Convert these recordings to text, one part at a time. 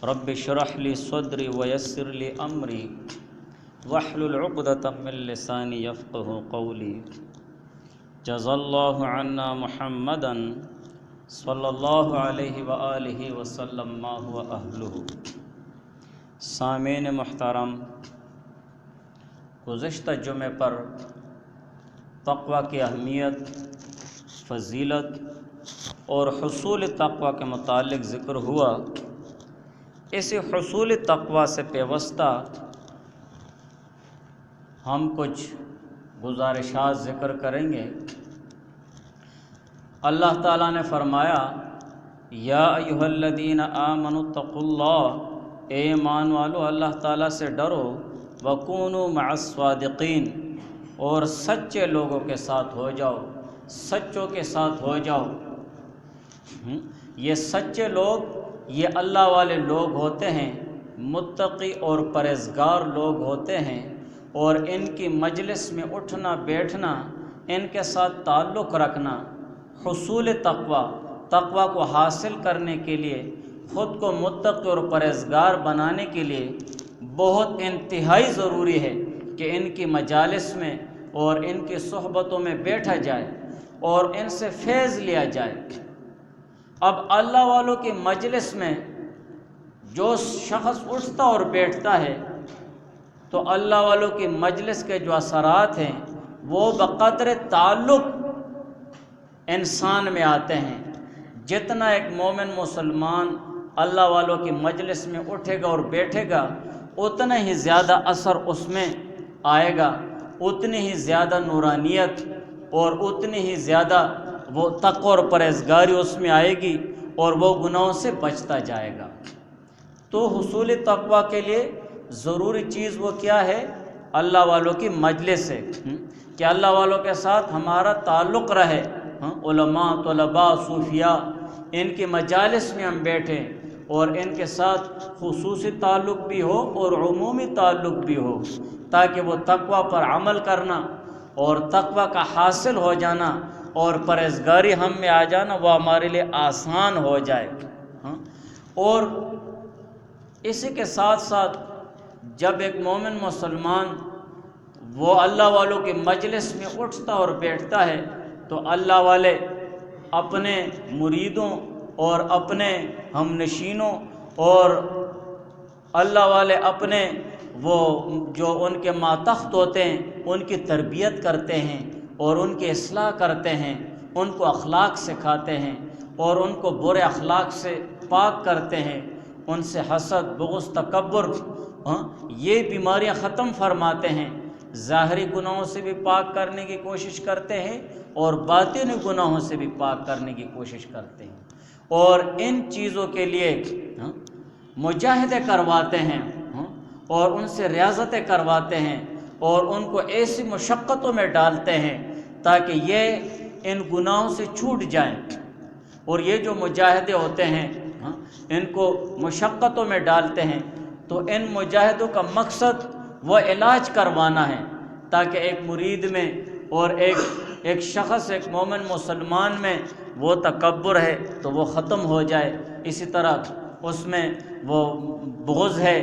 رب اشرح لی صدری ویسر لی امری واحلل عقدۃ من لسانی یفقهوا قولی جزا اللہ عنا محمدا صلی اللہ علیہ وآلہ وسلم ما هو اہلہ۔ سامعین محترم، گزشتہ جمعے پر تقوی کی اہمیت، فضیلت اور حصول تقوی کے متعلق ذکر ہوا۔ اسی حصول تقوی سے پیوستہ ہم کچھ گزارشات ذکر کریں گے۔ اللہ تعالیٰ نے فرمایا، یا ایھا الذین آمنوا اتقوا اللہ، اے ایمان والو اللہ تعالیٰ سے ڈرو، وکونوا مع الصادقین، اور سچے لوگوں کے ساتھ ہو جاؤ، سچوں کے ساتھ ہو جاؤ۔ یہ سچے لوگ یہ اللہ والے لوگ ہوتے ہیں، متقی اور پرہیزگار لوگ ہوتے ہیں، اور ان کی مجلس میں اٹھنا بیٹھنا، ان کے ساتھ تعلق رکھنا، حصول تقوی کو حاصل کرنے کے لیے، خود کو متقی اور پرہیزگار بنانے کے لیے بہت انتہائی ضروری ہے کہ ان کی مجالس میں اور ان کی صحبتوں میں بیٹھا جائے اور ان سے فیض لیا جائے۔ اب اللہ والوں کی مجلس میں جو شخص اٹھتا اور بیٹھتا ہے تو اللہ والوں کی مجلس کے جو اثرات ہیں وہ بقدر تعلق انسان میں آتے ہیں۔ جتنا ایک مومن مسلمان اللہ والوں کی مجلس میں اٹھے گا اور بیٹھے گا، اتنا ہی زیادہ اثر اس میں آئے گا، اتنی ہی زیادہ نورانیت اور اتنی ہی زیادہ وہ تقوی اور پرہیزگاری اس میں آئے گی اور وہ گناہوں سے بچتا جائے گا۔ تو حصول تقوی کے لیے ضروری چیز وہ کیا ہے؟ اللہ والوں کی مجلس ہے، کہ اللہ والوں کے ساتھ ہمارا تعلق رہے۔ علماء، طلباء، صوفیاء، ان کی مجالس میں ہم بیٹھیں اور ان کے ساتھ خصوصی تعلق بھی ہو اور عمومی تعلق بھی ہو، تاکہ وہ تقوی پر عمل کرنا اور تقوی کا حاصل ہو جانا اور پرہیزگاری ہم میں آ جانا وہ ہمارے لیے آسان ہو جائے۔ اور اسی کے ساتھ ساتھ جب ایک مومن مسلمان وہ اللہ والوں کی مجلس میں اٹھتا اور بیٹھتا ہے تو اللہ والے اپنے مریدوں اور اپنے ہم نشینوں اور اللہ والے اپنے وہ جو ان کے ماتحت ہوتے ہیں ان کی تربیت کرتے ہیں اور ان کی اصلاح کرتے ہیں، ان کو اخلاق سکھاتے ہیں اور ان کو برے اخلاق سے پاک کرتے ہیں، ان سے حسد، بغض، تکبر، یہ بیماریاں ختم فرماتے ہیں، ظاہری گناہوں سے بھی پاک کرنے کی کوشش کرتے ہیں اور باطنی گناہوں سے بھی پاک کرنے کی کوشش کرتے ہیں، اور ان چیزوں کے لیے مجاہدے کرواتے ہیں اور ان سے ریاضتیں کرواتے ہیں اور ان کو ایسی مشقتوں میں ڈالتے ہیں تاکہ یہ ان گناہوں سے چھوٹ جائیں۔ اور یہ جو مجاہدے ہوتے ہیں ان کو مشقتوں میں ڈالتے ہیں، تو ان مجاہدوں کا مقصد وہ علاج کروانا ہے تاکہ ایک مرید میں اور ایک شخص، ایک مومن مسلمان میں وہ تکبر ہے تو وہ ختم ہو جائے، اسی طرح اس میں وہ بغض ہے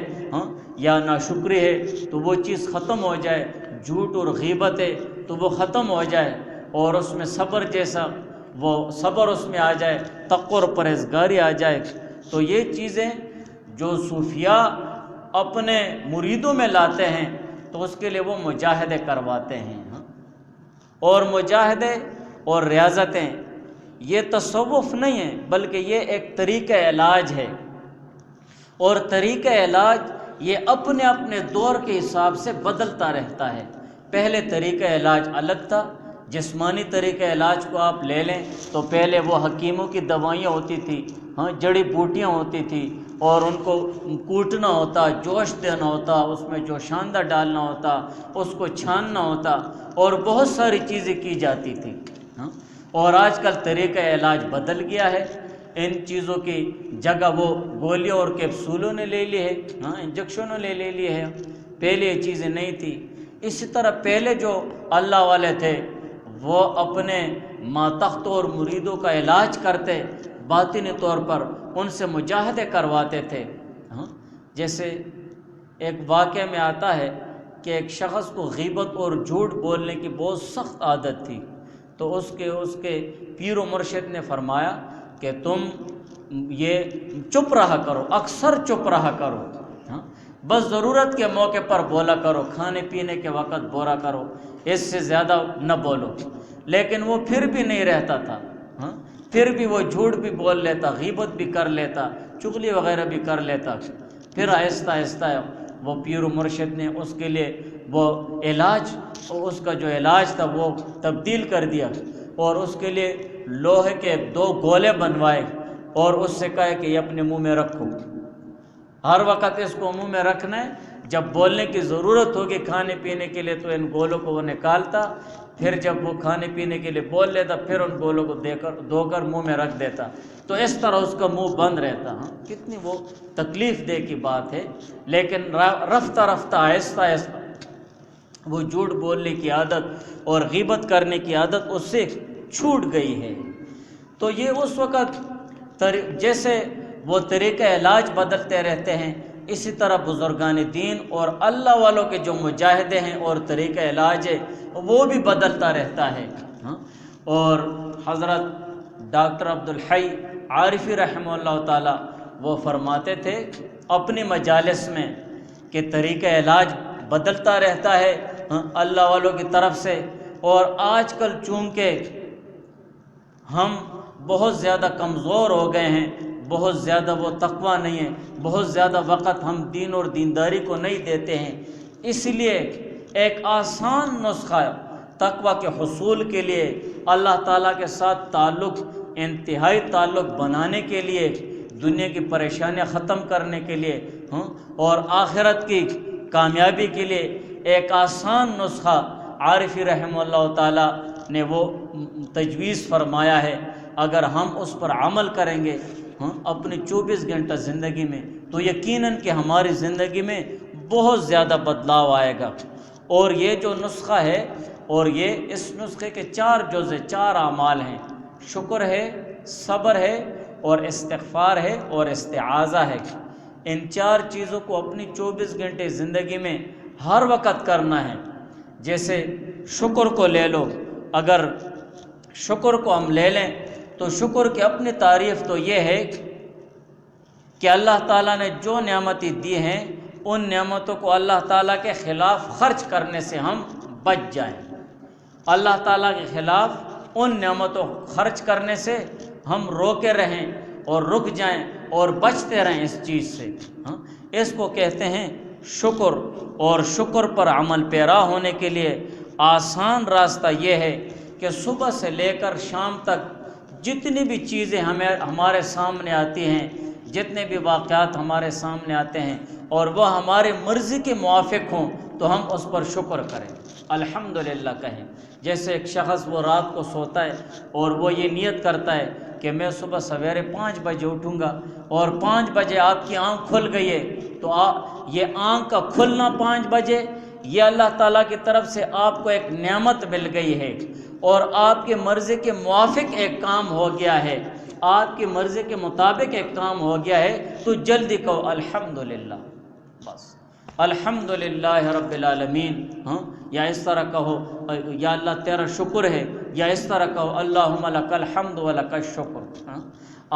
یا ناشکری ہے تو وہ چیز ختم ہو جائے، جھوٹ اور غیبت ہے تو وہ ختم ہو جائے، اور اس میں صبر جیسا وہ صبر اس میں آ جائے، تقوی اور پرہیزگاری آ جائے۔ تو یہ چیزیں جو صوفیاء اپنے مریدوں میں لاتے ہیں تو اس کے لیے وہ مجاہدے کرواتے ہیں۔ اور مجاہدے اور ریاضتیں یہ تصوف نہیں ہے بلکہ یہ ایک طریقہ علاج ہے، اور طریقہ علاج یہ اپنے اپنے دور کے حساب سے بدلتا رہتا ہے۔ پہلے طریقہ علاج الگ تھا، جسمانی طریقہ علاج کو آپ لے لیں تو پہلے وہ حکیموں کی دوائیاں ہوتی تھی، جڑی بوٹیاں ہوتی تھی اور ان کو کوٹنا ہوتا، جوش دینا ہوتا، اس میں جوشاندہ ڈالنا ہوتا، اس کو چھاننا ہوتا اور بہت ساری چیزیں کی جاتی تھیں۔ اور آج کل طریقہ علاج بدل گیا ہے، ان چیزوں کی جگہ وہ گولیوں اور کیپسولوں نے لے لی ہے، انجیکشنوں نے لے لی ہے، پہلے یہ چیزیں نہیں تھی۔ اسی طرح پہلے جو اللہ والے تھے وہ اپنے ماتحتوں اور مریدوں کا علاج کرتے، باطنی طور پر ان سے مجاہدے کرواتے تھے، جیسے ایک واقعے میں آتا ہے کہ ایک شخص کو غیبت اور جھوٹ بولنے کی بہت سخت عادت تھی، تو اس کے پیر و مرشد نے فرمایا کہ تم یہ چپ رہا کرو، اکثر چپ رہا کرو، ہاں، بس ضرورت کے موقع پر بولا کرو، کھانے پینے کے وقت بولا کرو، اس سے زیادہ نہ بولو۔ لیکن وہ پھر بھی نہیں رہتا تھا، ہاں، پھر بھی وہ جھوٹ بھی بول لیتا، غیبت بھی کر لیتا، چغلی وغیرہ بھی کر لیتا۔ پھر آہستہ آہستہ وہ پیر و مرشد نے اس کے لیے وہ علاج، اس کا جو علاج تھا وہ تبدیل کر دیا، اور اس کے لیے لوہے کے 2 گولے بنوائے، اور اس سے کہا کہ یہ اپنے منہ میں رکھو، ہر وقت اس کو منہ میں رکھنا ہے، جب بولنے کی ضرورت ہوگی کھانے پینے کے لیے تو ان گولوں کو وہ نکالتا، پھر جب وہ کھانے پینے کے لیے بول لیتا پھر ان گولوں کو دھو کر منہ میں رکھ دیتا، تو اس طرح اس کا منہ بند رہتا۔ ہاں، کتنی وہ تکلیف دہ کی بات ہے، لیکن رفتہ رفتہ آہستہ آہستہ وہ جھوٹ بولنے کی عادت اور غیبت کرنے کی عادت اس سے چھوٹ گئی ہے۔ تو یہ اس وقت جیسے وہ طریقہ علاج بدلتے رہتے ہیں، اسی طرح بزرگان دین اور اللہ والوں کے جو مجاہدے ہیں اور طریقہ علاج ہے وہ بھی بدلتا رہتا ہے۔ ہاں، اور حضرت ڈاکٹر عبدالحی عارفی رحمہ اللہ تعالی وہ فرماتے تھے اپنی مجالس میں کہ طریقہ علاج بدلتا رہتا ہے اللہ والوں کی طرف سے، اور آج کل چونکہ ہم بہت زیادہ کمزور ہو گئے ہیں، بہت زیادہ وہ تقویٰ نہیں ہے، بہت زیادہ وقت ہم دین اور دینداری کو نہیں دیتے ہیں، اس لیے ایک آسان نسخہ تقویٰ کے حصول کے لیے، اللہ تعالیٰ کے ساتھ تعلق، انتہائی تعلق بنانے کے لیے، دنیا کی پریشانیاں ختم کرنے کے لیے اور آخرت کی کامیابی کے لیے ایک آسان نسخہ عارفی رحمہ اللہ تعالیٰ نے وہ تجویز فرمایا ہے۔ اگر ہم اس پر عمل کریں گے اپنی 24 گھنٹہ زندگی میں تو یقیناً کہ ہماری زندگی میں بہت زیادہ بدلاؤ آئے گا۔ اور یہ جو نسخہ ہے، اور یہ اس نسخے کے 4 جزء 4 اعمال ہیں، شکر ہے، صبر ہے، اور استغفار ہے، اور استعاذہ ہے۔ ان 4 چیزوں کو اپنی 24 گھنٹے زندگی میں ہر وقت کرنا ہے۔ جیسے شکر کو لے لو، اگر شکر کو ہم لے لیں تو شکر کی اپنی تعریف تو یہ ہے کہ اللہ تعالیٰ نے جو نعمتیں دی ہیں ان نعمتوں کو اللہ تعالیٰ کے خلاف خرچ کرنے سے ہم بچ جائیں، اللہ تعالیٰ کے خلاف ان نعمتوں خرچ کرنے سے ہم روکے رہیں اور رک جائیں اور بچتے رہیں اس چیز سے۔ اس کو کہتے ہیں شکر۔ اور شکر پر عمل پیرا ہونے کے لیے آسان راستہ یہ ہے کہ صبح سے لے کر شام تک جتنی بھی چیزیں ہمارے سامنے آتی ہیں، جتنے بھی واقعات ہمارے سامنے آتے ہیں اور وہ ہمارے مرضی کے موافق ہوں تو ہم اس پر شکر کریں، الحمدللہ کہیں۔ جیسے ایک شخص وہ رات کو سوتا ہے اور وہ یہ نیت کرتا ہے کہ میں صبح سویرے 5 بجے اٹھوں گا، اور 5 بجے آپ کی آنکھ کھل گئی ہے تو یہ آنکھ کا کھلنا 5 بجے یہ اللہ تعالیٰ کی طرف سے آپ کو ایک نعمت مل گئی ہے، اور آپ کی مرضی کے موافق ایک کام ہو گیا ہے، آپ کی مرضی کے مطابق ایک کام ہو گیا ہے، تو جلدی کہو الحمدللہ، بس الحمدللہ رب العالمین۔ یا اس طرح کہو یا اللہ تیرا شکر ہے، یا اس طرح کہو اللہم لک الحمد و لک الشکر۔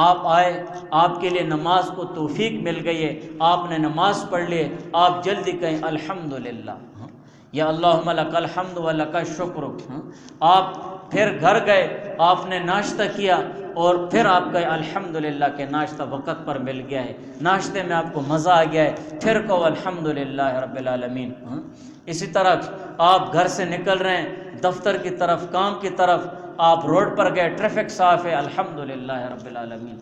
آپ آئے، آپ کے لیے نماز کو توفیق مل گئی ہے، آپ نے نماز پڑھ لی، آپ جلدی کہیں الحمدللہ، یا اللہم لک الحمد و لک الشکر۔ آپ پھر گھر گئے، آپ نے ناشتہ کیا اور پھر آپ کہے الحمدللہ کہ ناشتہ وقت پر مل گیا ہے، ناشتے میں آپ کو مزہ آ گیا ہے، پھر کہو الحمدللہ رب العالمین۔ اسی طرح آپ گھر سے نکل رہے ہیں دفتر کی طرف، کام کی طرف، آپ روڈ پر گئے، ٹریفک صاف ہے، الحمدللہ رب العالمین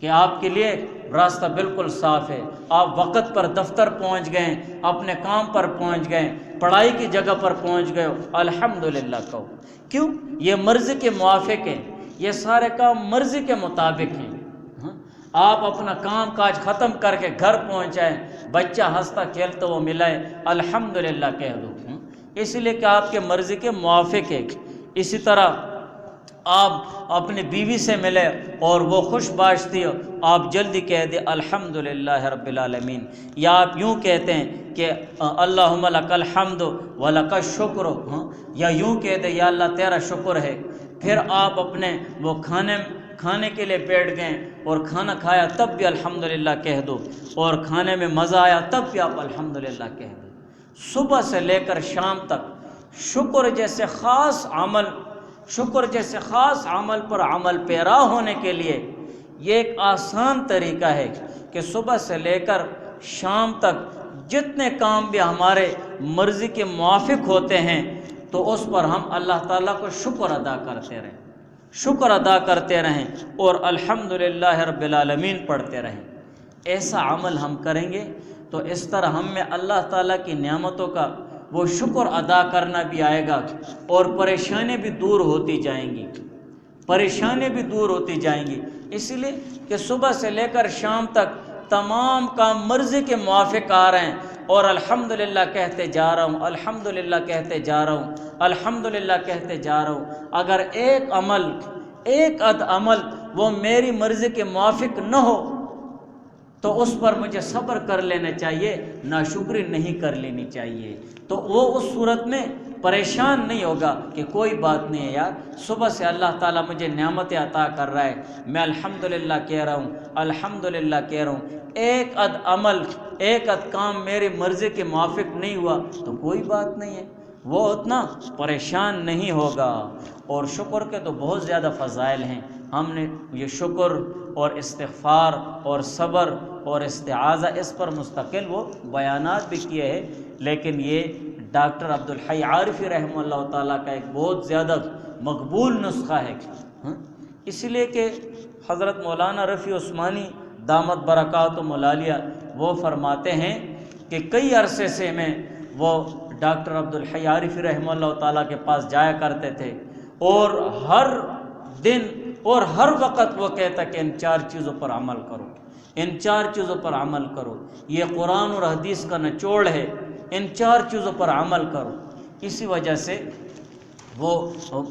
کہ آپ کے لیے راستہ بالکل صاف ہے، آپ وقت پر دفتر پہنچ گئے، اپنے کام پر پہنچ گئے، پڑھائی کی جگہ پر پہنچ گئے، الحمدللہ کہو۔ کیوں؟ یہ مرضی کے موافق ہیں، یہ سارے کام مرضی کے مطابق ہیں۔ آپ اپنا کام کاج ختم کر کے گھر پہنچائیں، بچہ ہنستا کھیلتا وہ ملائے، الحمدللہ کہہ دو، اس لیے کہ آپ کے مرضی کے موافق ہے۔ اسی طرح آپ اپنی بیوی سے ملے اور وہ خوش باش تھی، آپ جلدی کہہ دیں الحمدللہ رب العالمین، یا آپ یوں کہتے ہیں کہ اللہم لک الحمد ولک الشکر، یا یوں کہہ دیں یا اللہ تیرا شکر ہے۔ پھر آپ اپنے وہ کھانے کے لیے بیٹھ گئے اور کھانا کھایا تب بھی الحمدللہ کہہ دو، اور کھانے میں مزہ آیا تب بھی آپ الحمدللہ کہہ دو۔ صبح سے لے کر شام تک شکر جیسے خاص عمل پر عمل پیرا ہونے کے لیے یہ ایک آسان طریقہ ہے کہ صبح سے لے کر شام تک جتنے کام بھی ہمارے مرضی کے موافق ہوتے ہیں تو اس پر ہم اللہ تعالیٰ کو شکر ادا کرتے رہیں اور الحمدللہ رب العالمین پڑھتے رہیں۔ ایسا عمل ہم کریں گے تو اس طرح ہم میں اللہ تعالیٰ کی نعمتوں کا وہ شکر ادا کرنا بھی آئے گا، اور پریشانی بھی دور ہوتی جائیں گی، اس لیے کہ صبح سے لے کر شام تک تمام کام مرضی کے موافق آ رہے ہیں اور الحمدللہ کہتے جا رہا ہوں، الحمدللہ کہتے جا رہا ہوں، الحمدللہ کہتے جا رہا ہوں۔ اگر ایک عمل وہ میری مرضی کے موافق نہ ہو تو اس پر مجھے صبر کر لینا چاہیے، ناشکری نہیں کر لینی چاہیے، تو وہ اس صورت میں پریشان نہیں ہوگا کہ کوئی بات نہیں ہے یار، صبح سے اللہ تعالیٰ مجھے نعمتیں عطا کر رہا ہے، میں الحمدللہ کہہ رہا ہوں، الحمدللہ کہہ رہا ہوں، ایک کام میری مرضی کے موافق نہیں ہوا تو کوئی بات نہیں ہے، وہ اتنا پریشان نہیں ہوگا۔ اور شکر کے تو بہت زیادہ فضائل ہیں، ہم نے یہ شکر اور استغفار اور صبر اور استعاذہ اس پر مستقل وہ بیانات بھی کیے ہیں، لیکن یہ ڈاکٹر عبدالحی عارفی رحمہ اللہ تعالیٰ کا ایک بہت زیادہ مقبول نسخہ ہے، اس لیے کہ حضرت مولانا رفیع عثمانی دامت برکاتہم العالیہ وہ فرماتے ہیں کہ کئی عرصے سے میں وہ ڈاکٹر عبدالحی عارفی رحمہ اللہ تعالیٰ کے پاس جایا کرتے تھے، اور ہر دن اور ہر وقت وہ کہتا کہ ان 4 چیزوں پر عمل کرو، ان 4 چیزوں پر عمل کرو، یہ قرآن اور حدیث کا نچوڑ ہے، ان 4 چیزوں پر عمل کرو۔ اسی وجہ سے وہ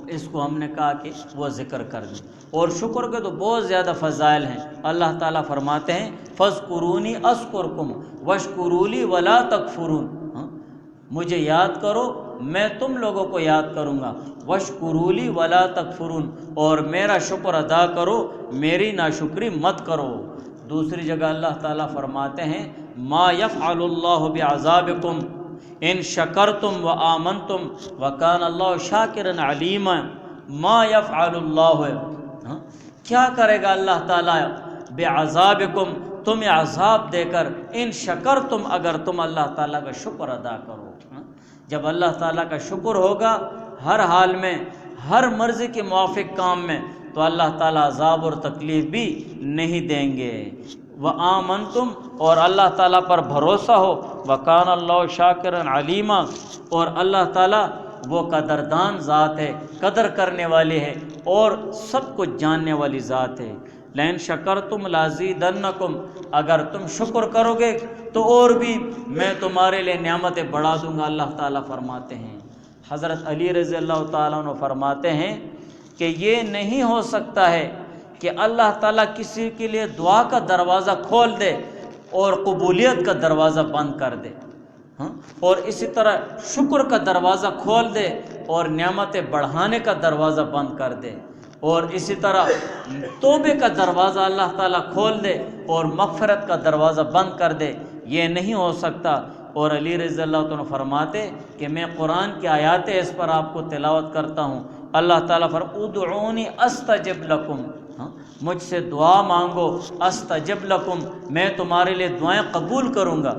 اس کو ہم نے کہا کہ وہ ذکر کر دیں۔ اور شکر کے تو بہت زیادہ فضائل ہیں، اللہ تعالیٰ فرماتے ہیں فاذکرونی اذکرکم واشکروا لی ولا تکفرون، مجھے یاد کرو میں تم لوگوں کو یاد کروں گا، واشکروا لی ولا تکفرون، اور میرا شکر ادا کرو، میری ناشکری مت کرو۔ دوسری جگہ اللہ تعالیٰ فرماتے ہیں ما یفعل اللہ بعذابکم ان شکرتم وآمنتم وکان اللہ شاکرا علیما، ما یفعل اللہ، کیا کرے گا اللہ تعالیٰ بعذابکم، تمہیں عذاب دے کر، ان شکرتم، اگر تم اللہ تعالیٰ کا شکر ادا کرو۔ جب اللہ تعالیٰ کا شکر ہوگا ہر حال میں، ہر مرضی کے موافق کام میں، تو اللہ تعالیٰ عذاب اور تکلیف بھی نہیں دیں گے۔ وآمنتم، اور اللہ تعالیٰ پر بھروسہ ہو، وکان اللہ شاکرا علیما، اور اللہ تعالیٰ وہ قدردان ذات ہے، قدر کرنے والی ہے اور سب کچھ جاننے والی ذات ہے۔ لئن شکرتم لازیدنکم، اگر تم شکر کرو گے تو اور بھی میں تمہارے لیے نعمتیں بڑھا دوں گا، اللہ تعالیٰ فرماتے ہیں۔ حضرت علی رضی اللہ تعالیٰ عنہ فرماتے ہیں کہ یہ نہیں ہو سکتا ہے کہ اللہ تعالیٰ کسی کے لیے دعا کا دروازہ کھول دے اور قبولیت کا دروازہ بند کر دے، اور اسی طرح شکر کا دروازہ کھول دے اور نعمتیں بڑھانے کا دروازہ بند کر دے، اور اسی طرح توبے کا دروازہ اللہ تعالیٰ کھول دے اور مغفرت کا دروازہ بند کر دے، یہ نہیں ہو سکتا۔ اور علی رضی اللہ عنہ فرماتے کہ میں قرآن کی آیاتیں اس پر آپ کو تلاوت کرتا ہوں، اللہ تعالیٰ ادعونی استجب لکم، مجھ سے دعا مانگو، استجب لکم، میں تمہارے لیے دعائیں قبول کروں گا۔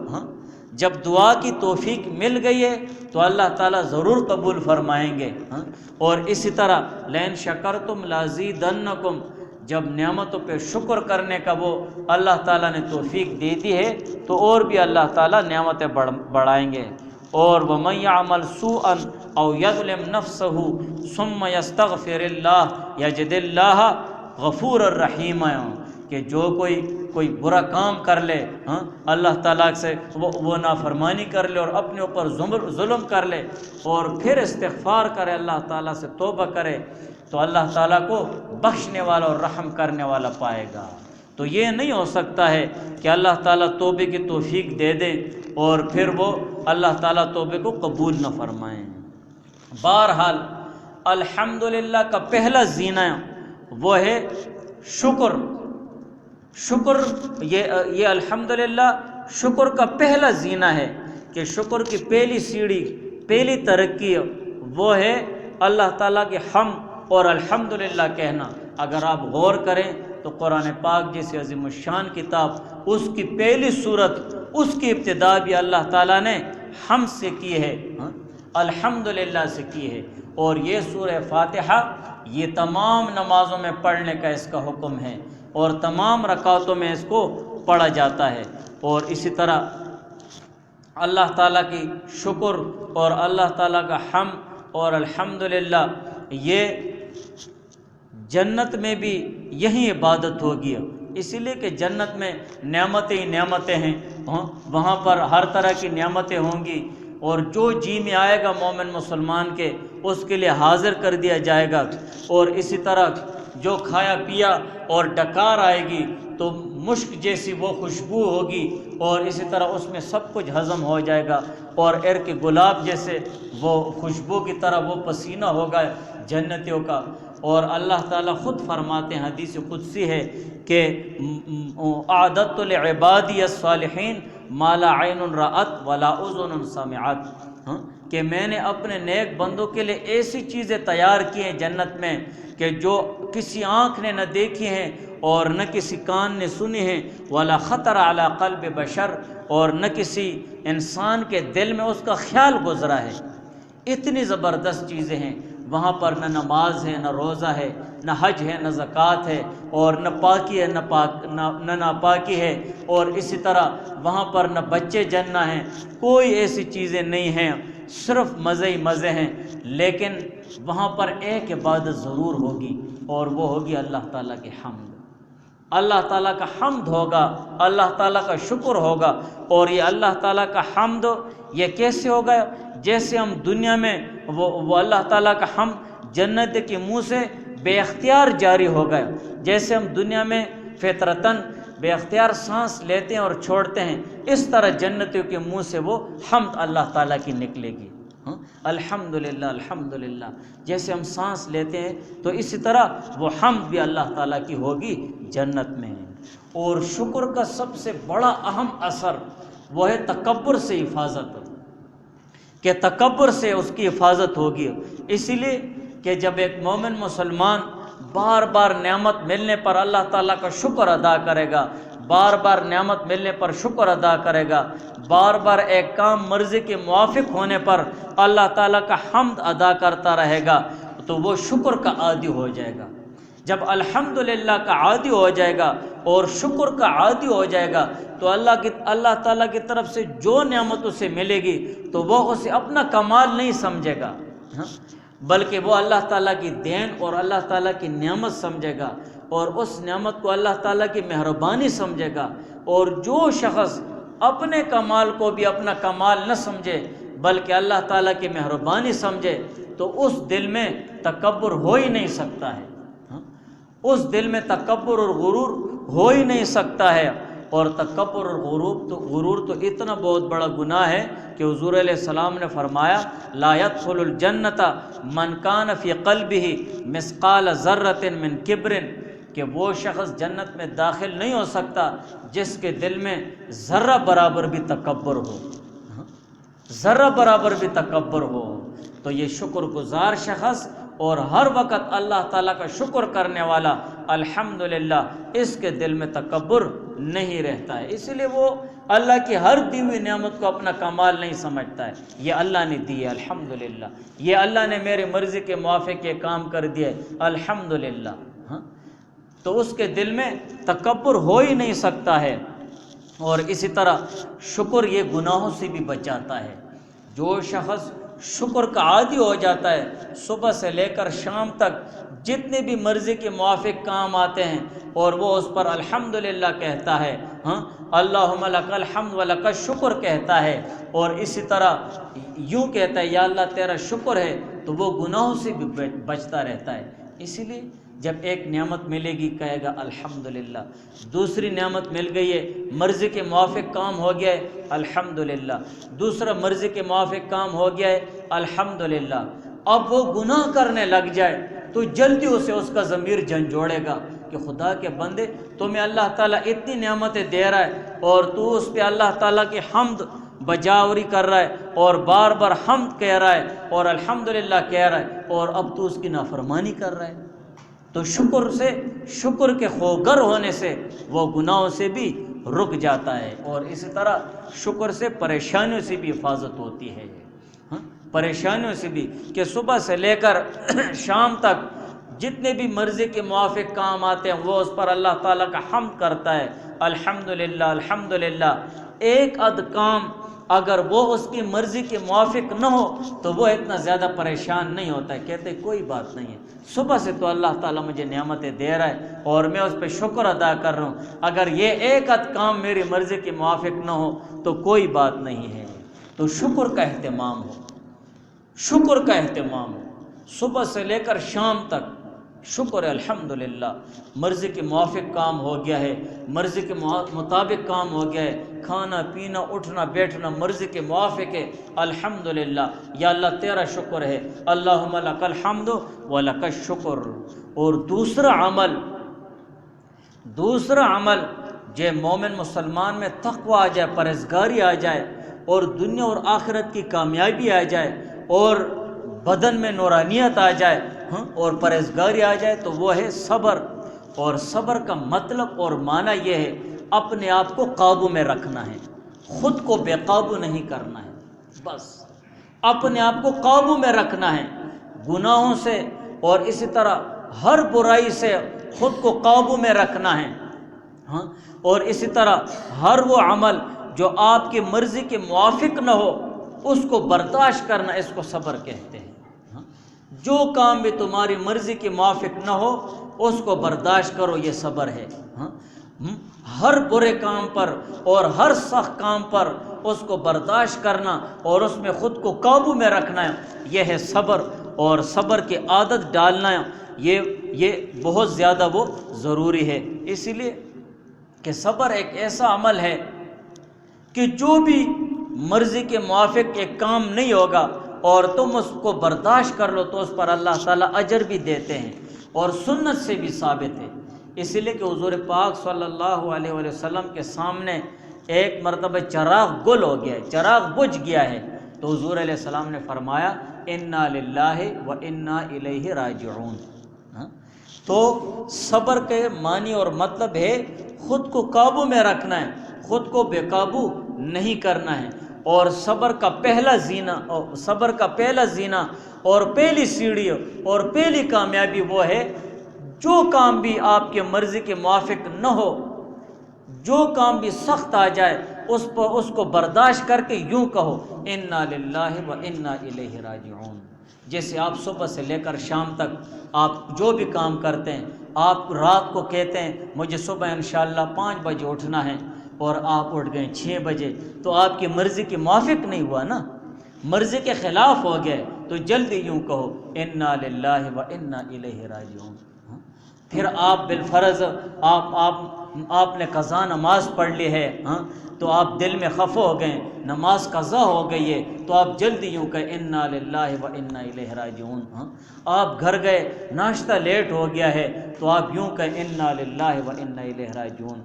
جب دعا کی توفیق مل گئی ہے تو اللہ تعالیٰ ضرور قبول فرمائیں گے۔ اور اسی طرح لئن شکرتم لازیدنکم، جب نعمتوں پہ شکر کرنے کا وہ اللہ تعالیٰ نے توفیق دے دی ہے تو اور بھی اللہ تعالیٰ نعمتیں بڑھائیں گے۔ اور وَمَن يَعْمَلْ سُوءًا أَوْ يَظْلِمْ نَفْسَهُ ثُمَّ يَسْتَغْفِرِ اللَّهَ يَجِدِ اللَّهَ غَفُورًا رَحِيمًا، کہ جو کوئی برا کام کر لے، اللہ تعالیٰ سے وہ نافرمانی کر لے اور اپنے اوپر ظلم کر لے اور پھر استغفار کرے، اللہ تعالیٰ سے توبہ کرے، تو اللہ تعالیٰ کو بخشنے والا اور رحم کرنے والا پائے گا۔ تو یہ نہیں ہو سکتا ہے کہ اللہ تعالیٰ توبے کی توفیق دے دے اور پھر وہ اللہ تعالیٰ توبے کو قبول نہ فرمائیں۔ بہرحال الحمدللہ کا پہلا زینہ وہ ہے شکر۔ شکر یہ الحمدللہ شکر کا پہلا زینہ ہے کہ شکر کی پہلی سیڑھی، پہلی ترقی وہ ہے اللہ تعالیٰ کے حمد اور الحمدللہ کہنا۔ اگر آپ غور کریں تو قرآن پاک جیسی عظیم الشان کتاب، اس کی پہلی صورت، اس کی ابتدا بھی اللہ تعالیٰ نے حمد سے کی ہے، الحمدللہ سے کی ہے۔ اور یہ سورہ فاتحہ یہ تمام نمازوں میں پڑھنے کا اس کا حکم ہے اور تمام رکعتوں میں اس کو پڑھا جاتا ہے۔ اور اسی طرح اللہ تعالیٰ کی شکر اور اللہ تعالیٰ کا حمد اور الحمدللہ یہ جنت میں بھی یہی عبادت ہوگی، اسی لیے کہ جنت میں نعمتیں ہی نعمتیں ہیں، وہاں پر ہر طرح کی نعمتیں ہوں گی، اور جو جی میں آئے گا مومن مسلمان کے اس کے لیے حاضر کر دیا جائے گا۔ اور اسی طرح جو کھایا پیا اور ڈکار آئے گی تو مشک جیسی وہ خوشبو ہوگی، اور اسی طرح اس میں سب کچھ ہضم ہو جائے گا، اور عرق گلاب جیسے وہ خوشبو کی طرح وہ پسینہ ہوگا جنتیوں کا۔ اور اللہ تعالیٰ خود فرماتے ہیں، حدیث قدسی ہے کہ اعددت لعبادی الصالحین ما لا عین رأت ولا اذن سمعت، کہ میں نے اپنے نیک بندوں کے لیے ایسی چیزیں تیار کی ہیں جنت میں کہ جو کسی آنکھ نے نہ دیکھی ہیں اور نہ کسی کان نے سنی ہیں، ولا خطر علی قلب بشر، اور نہ کسی انسان کے دل میں اس کا خیال گزرا ہے۔ اتنی زبردست چیزیں ہیں وہاں پر، نہ نماز ہے، نہ روزہ ہے، نہ حج ہے، نہ زکوٰۃ ہے، اور نہ پاکی ہے، نہ ناپاکی ہے، اور اسی طرح وہاں پر نہ بچے جننا ہیں، کوئی ایسی چیزیں نہیں ہیں، صرف مزے ہی مزے ہیں۔ لیکن وہاں پر ایک عبادت ضرور ہوگی، اور وہ ہوگی اللہ تعالیٰ کی حمد۔ اللہ تعالیٰ کا حمد ہوگا، اللہ تعالیٰ کا شکر ہوگا۔ اور یہ اللہ تعالیٰ کا حمد یہ کیسے ہوگا؟ جیسے ہم دنیا میں وہ اللہ تعالیٰ کا حمد جنت کے منہ سے بے اختیار جاری ہو گئے، جیسے ہم دنیا میں فطرتاً بے اختیار سانس لیتے ہیں اور چھوڑتے ہیں، اس طرح جنتیوں کے منہ سے وہ حمد اللہ تعالیٰ کی نکلے گی۔ الحمدللہ الحمدللہ، جیسے ہم سانس لیتے ہیں تو اسی طرح وہ حمد بھی اللہ تعالیٰ کی ہوگی جنت میں۔ اور شکر کا سب سے بڑا اہم اثر وہ ہے تکبر سے حفاظت، کہ تکبر سے اس کی حفاظت ہوگی۔ اسی لیے کہ جب ایک مومن مسلمان بار بار نعمت ملنے پر اللہ تعالیٰ کا شکر ادا کرے گا، بار بار نعمت ملنے پر شکر ادا کرے گا، بار بار ایک کام مرضی کے موافق ہونے پر اللہ تعالیٰ کا حمد ادا کرتا رہے گا، تو وہ شکر کا عادی ہو جائے گا۔ جب الحمدللہ کا عادی ہو جائے گا اور شکر کا عادی ہو جائے گا تو اللہ تعالیٰ کی طرف سے جو نعمت اسے ملے گی تو وہ اسے اپنا کمال نہیں سمجھے گا، بلکہ وہ اللہ تعالیٰ کی دین اور اللہ تعالیٰ کی نعمت سمجھے گا، اور اس نعمت کو اللہ تعالیٰ کی مہربانی سمجھے گا۔ اور جو شخص اپنے کمال کو بھی اپنا کمال نہ سمجھے بلکہ اللہ تعالیٰ کی مہربانی سمجھے تو اس دل میں تکبر ہو ہی نہیں سکتا ہے، اس دل میں تکبر اور غرور ہو ہی نہیں سکتا ہے۔ اور تکبر اور غرور تو اتنا بہت بڑا گناہ ہے کہ حضور علیہ السلام نے فرمایا لا يدخل الجنت من کان فی قلبہ مثقال ذرۃ من کبر، کہ وہ شخص جنت میں داخل نہیں ہو سکتا جس کے دل میں ذرہ برابر بھی تکبر ہو، ذرہ برابر بھی تکبر ہو۔ تو یہ شکر گزار شخص اور ہر وقت اللہ تعالیٰ کا شکر کرنے والا الحمدللہ، اس کے دل میں تکبر نہیں رہتا ہے، اس لیے وہ اللہ کی ہر دی ہوئی نعمت کو اپنا کمال نہیں سمجھتا ہے۔ یہ اللہ نے دی ہے الحمدللہ، یہ اللہ نے میری مرضی کے موافق یہ کام کر دیا ہے الحمدللہ، تو اس کے دل میں تکبر ہو ہی نہیں سکتا ہے۔ اور اسی طرح شکر یہ گناہوں سے بھی بچاتا ہے۔ جو شخص شکر کا عادی ہو جاتا ہے، صبح سے لے کر شام تک جتنے بھی مرضی کے موافق کام آتے ہیں اور وہ اس پر الحمدللہ کہتا ہے، اللہم لک الحمد و لک الشکر کہتا ہے، اور اسی طرح یوں کہتا ہے یا اللہ تیرا شکر ہے، تو وہ گناہوں سے بھی بچتا رہتا ہے۔ اسی لیے جب ایک نعمت ملے گی کہے گا الحمدللہ، دوسری نعمت مل گئی ہے مرضی کے موافق کام ہو گیا ہے الحمدللہ، دوسرا مرضی کے موافق کام ہو گیا ہے الحمدللہ۔ اب وہ گناہ کرنے لگ جائے تو جلدی اسے اس کا ضمیر جھنجھوڑے گا کہ خدا کے بندے تمہیں اللہ تعالیٰ اتنی نعمتیں دے رہا ہے اور تو اس پہ اللہ تعالیٰ کی حمد بجاوری کر رہا ہے اور بار بار حمد کہہ رہا ہے اور الحمدللہ کہہ رہا ہے، اور اب تو اس کی نافرمانی کر رہا ہے۔ تو شکر کے خوگر ہونے سے وہ گناہوں سے بھی رک جاتا ہے، اور اسی طرح شکر سے پریشانیوں سے بھی حفاظت ہوتی ہے۔ پریشانیوں سے بھی کہ صبح سے لے کر شام تک جتنے بھی مرضی کے موافق کام آتے ہیں وہ اس پر اللہ تعالیٰ کا حمد کرتا ہے، الحمدللہ الحمدللہ۔ ایک کام اگر وہ اس کی مرضی کے موافق نہ ہو تو وہ اتنا زیادہ پریشان نہیں ہوتا ہے، کہتے کوئی بات نہیں ہے، صبح سے تو اللہ تعالیٰ مجھے نعمتیں دے رہا ہے اور میں اس پہ شکر ادا کر رہا ہوں، اگر یہ ایک کام میری مرضی کے موافق نہ ہو تو کوئی بات نہیں ہے۔ تو شکر کا اہتمام ہو، شکر کا اہتمام ہو، صبح سے لے کر شام تک شکر الحمدللہ، مرضی کے موافق کام ہو گیا ہے، مرضی کے مطابق کام ہو گیا ہے، کھانا پینا اٹھنا بیٹھنا مرضی کے موافق ہے الحمدللہ، یا اللہ تیرا شکر ہے، اللہم لک الحمد و لک الشکر۔ اور دوسرا عمل جو مومن مسلمان میں تقوی آ جائے، پرہیزگاری آ جائے اور دنیا اور آخرت کی کامیابی آ جائے اور بدن میں نورانیت آ جائے اور پرہیزگاری آ جائے، تو وہ ہے صبر۔ اور صبر کا مطلب اور معنی یہ ہے اپنے آپ کو قابو میں رکھنا ہے، خود کو بے قابو نہیں کرنا ہے، بس اپنے آپ کو قابو میں رکھنا ہے، گناہوں سے اور اسی طرح ہر برائی سے خود کو قابو میں رکھنا ہے، اور اسی طرح ہر وہ عمل جو آپ کی مرضی کے موافق نہ ہو اس کو برداشت کرنا، اس کو صبر کہتے ہیں۔ جو کام بھی تمہاری مرضی کے موافق نہ ہو اس کو برداشت کرو، یہ صبر ہے۔ ہر برے کام پر اور ہر سخت کام پر اس کو برداشت کرنا اور اس میں خود کو قابو میں رکھنا، یہ ہے صبر۔ اور صبر کی عادت ڈالنا یہ بہت زیادہ وہ ضروری ہے، اسی لیے کہ صبر ایک ایسا عمل ہے کہ جو بھی مرضی کے موافق ایک کام نہیں ہوگا اور تم اس کو برداشت کر لو تو اس پر اللہ تعالیٰ اجر بھی دیتے ہیں، اور سنت سے بھی ثابت ہے۔ اسی لیے کہ حضور پاک صلی اللہ علیہ وسلم کے سامنے ایک مرتبہ چراغ گل ہو گیا ہے، چراغ بجھ گیا ہے، تو حضور علیہ السلام نے فرمایا انا للہ و انا الیہ راجعون۔ تو صبر کے معنی اور مطلب ہے خود کو قابو میں رکھنا ہے، خود کو بے قابو نہیں کرنا ہے۔ اور صبر کا پہلا زینہ اور پہلی سیڑھی اور پہلی کامیابی وہ ہے جو کام بھی آپ کے مرضی کے موافق نہ ہو، جو کام بھی سخت آ جائے اس کو برداشت کر کے یوں کہو انا للہ و انا الیہ راجعون۔ جیسے آپ صبح سے لے کر شام تک آپ جو بھی کام کرتے ہیں، آپ رات کو کہتے ہیں مجھے صبح انشاءاللہ 5 بجے اٹھنا ہے اور آپ اٹھ گئے 6 بجے، تو آپ کی مرضی کے موافق نہیں ہوا نا، مرضی کے خلاف ہو گئے، تو جلدی یوں کہو انا للہ و انا الیہ راجعون۔ پھر آپ بالفرض آپ نے قضا نماز پڑھ لی ہے، تو آپ دل میں خفا ہو گئے، نماز قضا ہو گئی ہے، تو آپ جلدی یوں کہیں انا للہ و انا الیہ راجعون۔ آپ گھر گئے، ناشتہ لیٹ ہو گیا ہے، تو آپ یوں کہیں انا للہ و انا الیہ راجعون۔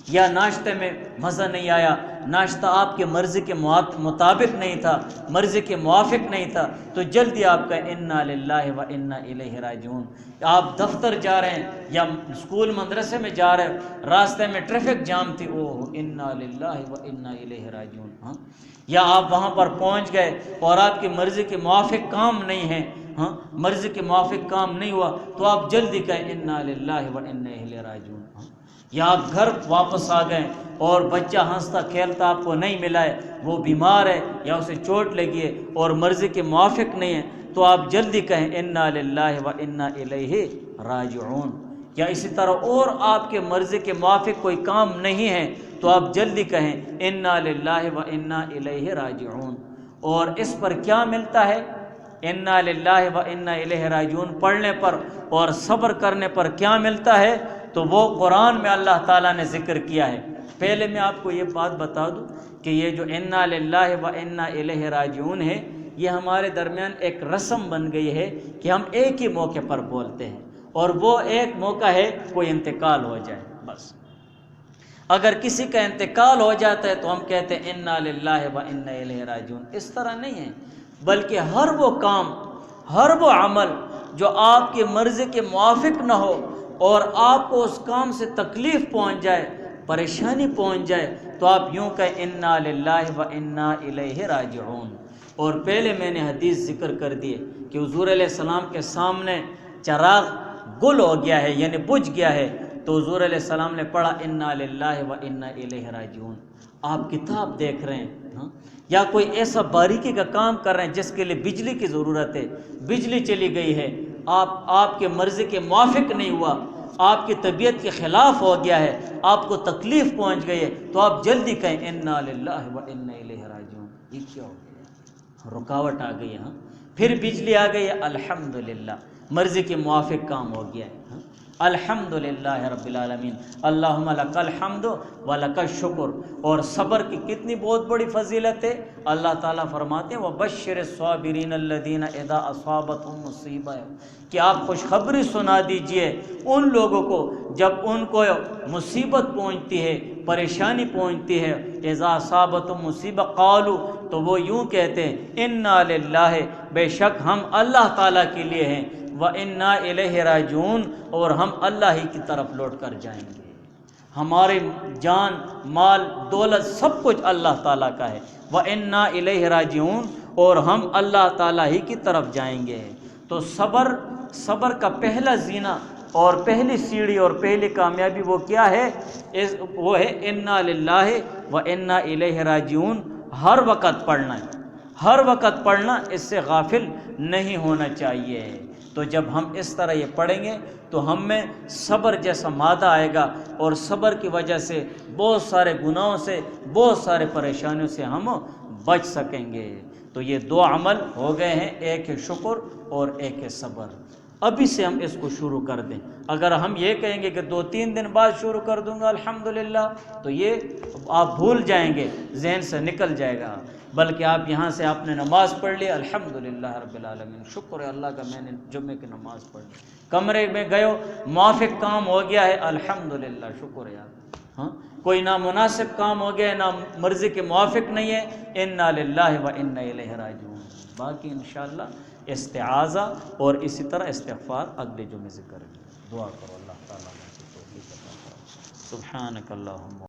یا ناشتے میں مزہ نہیں آیا، ناشتہ آپ کے مرضی کے مطابق نہیں تھا، مرضی کے موافق نہیں تھا، تو جلدی آپ کہیں انا للہ و انا الیہ راجعون۔ آپ دفتر جا رہے ہیں یا اسکول مدرسے میں جا رہے ہیں، راستے میں ٹریفک جام تھی، اوہ انا للہ و انا الیہ راجعون۔ یا آپ وہاں پر پہنچ گئے اور آپ کی مرضی کے موافق کام نہیں ہے، مرضی کے موافق کام نہیں ہوا، تو آپ جلدی کہیں انا للہ و انا الیہ راجعون۔ یا آپ گھر واپس آ گئے اور بچہ ہنستا کھیلتا آپ کو نہیں ملا ہے، وہ بیمار ہے یا اسے چوٹ لگی ہے اور مرضی کے موافق نہیں ہے، تو آپ جلدی کہیں انا للہ و انا الیہ راجعون۔ یا اسی طرح اور آپ کے مرضی کے موافق کوئی کام نہیں ہے تو آپ جلدی کہیں انا للہ و انا الیہ راجعون۔ اور اس پر کیا ملتا ہے؟ انا للہ و انا الیہ راجعون پڑھنے پر اور صبر کرنے پر کیا ملتا ہے، تو وہ قرآن میں اللہ تعالیٰ نے ذکر کیا ہے۔ پہلے میں آپ کو یہ بات بتا دوں کہ یہ جو انا للہ و انا الیہ راجعون ہے، یہ ہمارے درمیان ایک رسم بن گئی ہے کہ ہم ایک ہی موقع پر بولتے ہیں، اور وہ ایک موقع ہے کوئی انتقال ہو جائے بس۔ اگر کسی کا انتقال ہو جاتا ہے تو ہم کہتے ہیں انا للہ و انا الیہ راجعون۔ اس طرح نہیں ہے، بلکہ ہر وہ کام، ہر وہ عمل جو آپ کی مرضی کے موافق نہ ہو اور آپ کو اس کام سے تکلیف پہنچ جائے، پریشانی پہنچ جائے، تو آپ یوں کہیں انا للہ و انا الیہ راجعون۔ اور پہلے میں نے حدیث ذکر کر دی کہ حضور علیہ السلام کے سامنے چراغ گل ہو گیا ہے، یعنی بجھ گیا ہے، تو حضور علیہ السلام نے پڑھا انا للہ و انا الیہ راجعون۔ آپ کتاب دیکھ رہے ہیں یا کوئی ایسا باریکی کا کام کر رہے ہیں جس کے لیے بجلی کی ضرورت ہے، بجلی چلی گئی ہے، آپ کے مرضی کے موافق نہیں ہوا، آپ کی طبیعت کے خلاف ہو گیا ہے، آپ کو تکلیف پہنچ گئی ہے، تو آپ جلدی کہیں انا للہ و انا الیہ راجعون۔ یہ کیا ہو گیا؟ رکاوٹ آ گئی ہے، پھر بجلی آ گئی ہے، الحمدللہ مرضی کے موافق کام ہو گیا ہے۔ الحمدللہ رب العالمین، اللہم لک الحمد و لک الشکر۔ اور صبر کی کتنی بہت بڑی فضیلت ہے۔ اللہ تعالیٰ فرماتے ہیں وبشر الصابرین الذین اذا اصابتهم مصیبہ، کہ آپ خوشخبری سنا دیجئے ان لوگوں کو جب ان کو مصیبت پہنچتی ہے، پریشانی پہنچتی ہے، اذا اصابتهم مصیبہ قالوا، تو وہ یوں کہتے ہیں انا للہ، بے شک ہم اللہ تعالیٰ کے لیے ہیں، وَإِنَّا إِلَيْهِ رَاجِعُونَ، اور ہم اللہ ہی کی طرف لوٹ کر جائیں گے۔ ہمارے جان، مال، دولت سب کچھ اللہ تعالیٰ کا ہے، وَإِنَّا إِلَيْهِ رَاجِعُونَ، اور ہم اللہ تعالیٰ ہی کی طرف جائیں گے۔ تو صبر کا پہلا زینہ اور پہلی سیڑھی اور پہلی کامیابی وہ کیا ہے؟ وہ ہے انا للہ وَإِنَّا إِلَيْهِ رَاجِعُونَ۔ ہر وقت پڑھنا ہے، ہر وقت پڑھنا، اس سے غافل نہیں ہونا چاہیے۔ تو جب ہم اس طرح یہ پڑھیں گے تو ہم میں صبر جیسا مادہ آئے گا، اور صبر کی وجہ سے بہت سارے گناہوں سے، بہت سارے پریشانیوں سے ہم بچ سکیں گے۔ تو یہ دو عمل ہو گئے ہیں، ایک ہے شکر اور ایک ہے صبر۔ ابھی سے ہم اس کو شروع کر دیں۔ اگر ہم یہ کہیں گے کہ 2-3 دن بعد شروع کر دوں گا الحمدللہ، تو یہ آپ بھول جائیں گے، ذہن سے نکل جائے گا۔ بلکہ آپ یہاں سے آپ نے نماز پڑھ لی، الحمدللہ رب العالمین، شکر ہے اللہ کا میں نے جمعے کی نماز پڑھ لی، کمرے میں گئے ہو موافق کام ہو گیا ہے، الحمدللہ شکر ہے یار، کوئی نامناسب کام ہو گیا ہے، نہ مرضی کے موافق نہیں ہے، انا للہ و انا الیہ راجعون۔ باقی انشاءاللہ استعاذہ اور اسی طرح استغفار اگلے جمعے سے کریں گے۔ دعا کرو اللہ تعالیٰ نے توفیق عطا فرمائے۔ سبحانک اللہم